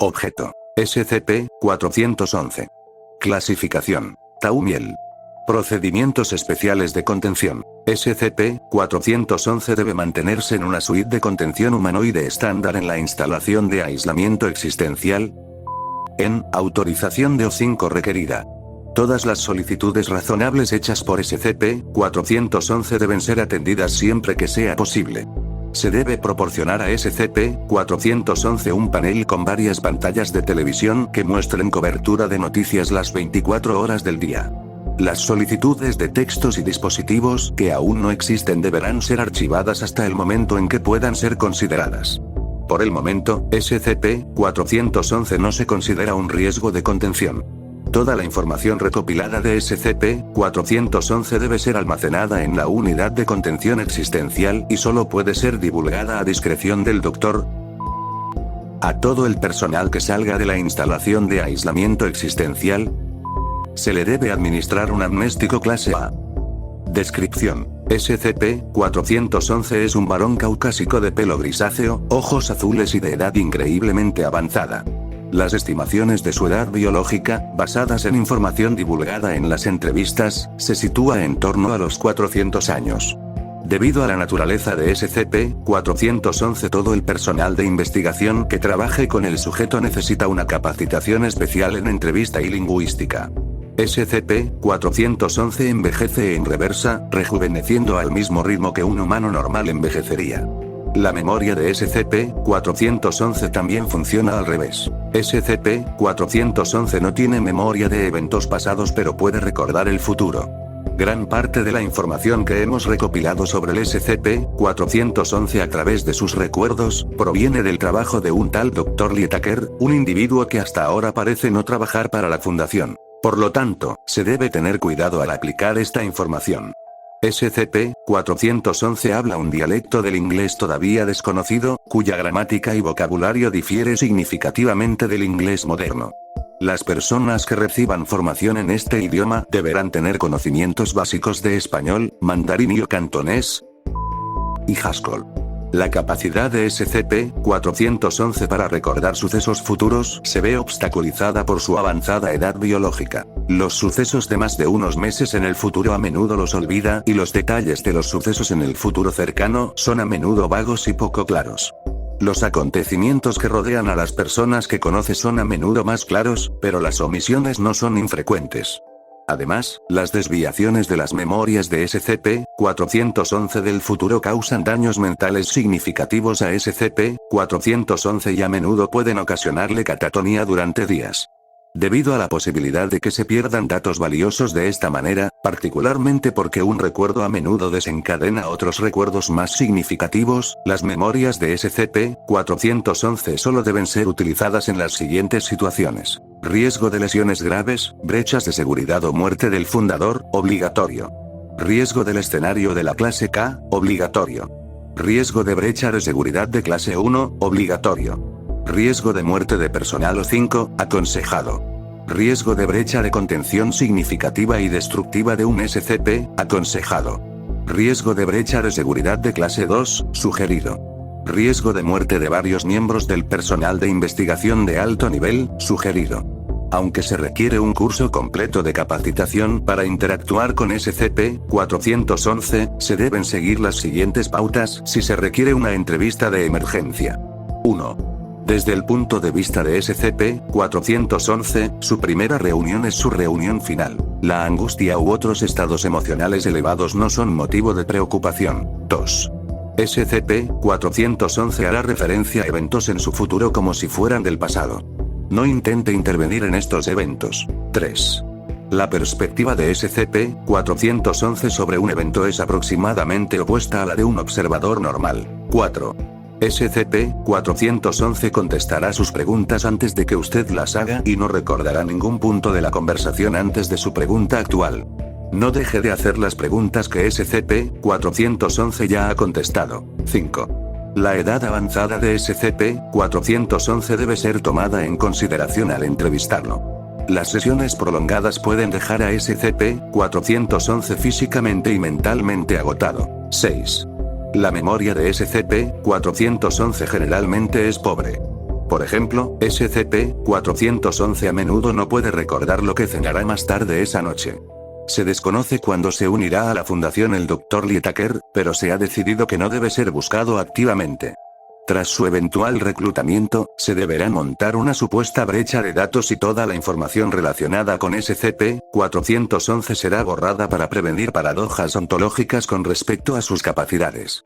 Objeto. SCP-411. Clasificación. Taumiel. Procedimientos especiales de contención. SCP-411 debe mantenerse en una suite de contención humanoide estándar en la instalación de aislamiento existencial. En autorización de O5 requerida. Todas las solicitudes razonables hechas por SCP-411 deben ser atendidas siempre que sea posible. Se debe proporcionar a SCP-411 un panel con varias pantallas de televisión que muestren cobertura de noticias las 24 horas del día. Las solicitudes de textos y dispositivos que aún no existen deberán ser archivadas hasta el momento en que puedan ser consideradas. Por el momento, SCP-411 no se considera un riesgo de contención. Toda la información recopilada de SCP-411 debe ser almacenada en la unidad de contención existencial y solo puede ser divulgada a discreción del Dr. A todo el personal que salga de la instalación de aislamiento existencial, se le debe administrar un amnéstico clase A. Descripción. SCP-411 es un varón caucásico de pelo grisáceo, ojos azules y de edad increíblemente avanzada. Las estimaciones de su edad biológica, basadas en información divulgada en las entrevistas, se sitúa en torno a los 400 años. Debido a la naturaleza de SCP-411, todo el personal de investigación que trabaje con el sujeto necesita una capacitación especial en entrevista y lingüística. SCP-411 envejece en reversa, rejuveneciendo al mismo ritmo que un humano normal envejecería. La memoria de SCP-411 también funciona al revés. SCP-411 no tiene memoria de eventos pasados pero puede recordar el futuro. Gran parte de la información que hemos recopilado sobre el SCP-411 a través de sus recuerdos, proviene del trabajo de un tal Dr. Lietaker, un individuo que hasta ahora parece no trabajar para la Fundación. Por lo tanto, se debe tener cuidado al aplicar esta información. SCP-411 habla un dialecto del inglés todavía desconocido, cuya gramática y vocabulario difiere significativamente del inglés moderno. Las personas que reciban formación en este idioma deberán tener conocimientos básicos de español, mandarín y cantonés y Haskell. La capacidad de SCP-411 para recordar sucesos futuros se ve obstaculizada por su avanzada edad biológica. Los sucesos de más de unos meses en el futuro a menudo los olvida, y los detalles de los sucesos en el futuro cercano son a menudo vagos y poco claros. Los acontecimientos que rodean a las personas que conoce son a menudo más claros, pero las omisiones no son infrecuentes. Además, las desviaciones de las memorias de SCP-411 del futuro causan daños mentales significativos a SCP-411 y a menudo pueden ocasionarle catatonía durante días. Debido a la posibilidad de que se pierdan datos valiosos de esta manera, particularmente porque un recuerdo a menudo desencadena otros recuerdos más significativos, las memorias de SCP-411 solo deben ser utilizadas en las siguientes situaciones: riesgo de lesiones graves, brechas de seguridad o muerte del fundador, obligatorio. Riesgo del escenario de la clase K, obligatorio. Riesgo de brecha de seguridad de clase 1, obligatorio. Riesgo de muerte de personal O5, aconsejado. Riesgo de brecha de contención significativa y destructiva de un SCP, aconsejado. Riesgo de brecha de seguridad de clase 2, sugerido. Riesgo de muerte de varios miembros del personal de investigación de alto nivel, sugerido. Aunque se requiere un curso completo de capacitación para interactuar con SCP-411, se deben seguir las siguientes pautas si se requiere una entrevista de emergencia. 1. Desde el punto de vista de SCP-411, su primera reunión es su reunión final. La angustia u otros estados emocionales elevados no son motivo de preocupación. 2. SCP-411 hará referencia a eventos en su futuro como si fueran del pasado. No intente intervenir en estos eventos. 3. La perspectiva de SCP-411 sobre un evento es aproximadamente opuesta a la de un observador normal. 4. SCP-411 contestará sus preguntas antes de que usted las haga y no recordará ningún punto de la conversación antes de su pregunta actual. No deje de hacer las preguntas que SCP-411 ya ha contestado. 5. La edad avanzada de SCP-411 debe ser tomada en consideración al entrevistarlo. Las sesiones prolongadas pueden dejar a SCP-411 físicamente y mentalmente agotado. 6. La memoria de SCP-411 generalmente es pobre. Por ejemplo, SCP-411 a menudo no puede recordar lo que cenará más tarde esa noche. Se desconoce cuándo se unirá a la fundación el Dr. Lietaker, pero se ha decidido que no debe ser buscado activamente. Tras su eventual reclutamiento, se deberá montar una supuesta brecha de datos y toda la información relacionada con SCP-411 será borrada para prevenir paradojas ontológicas con respecto a sus capacidades.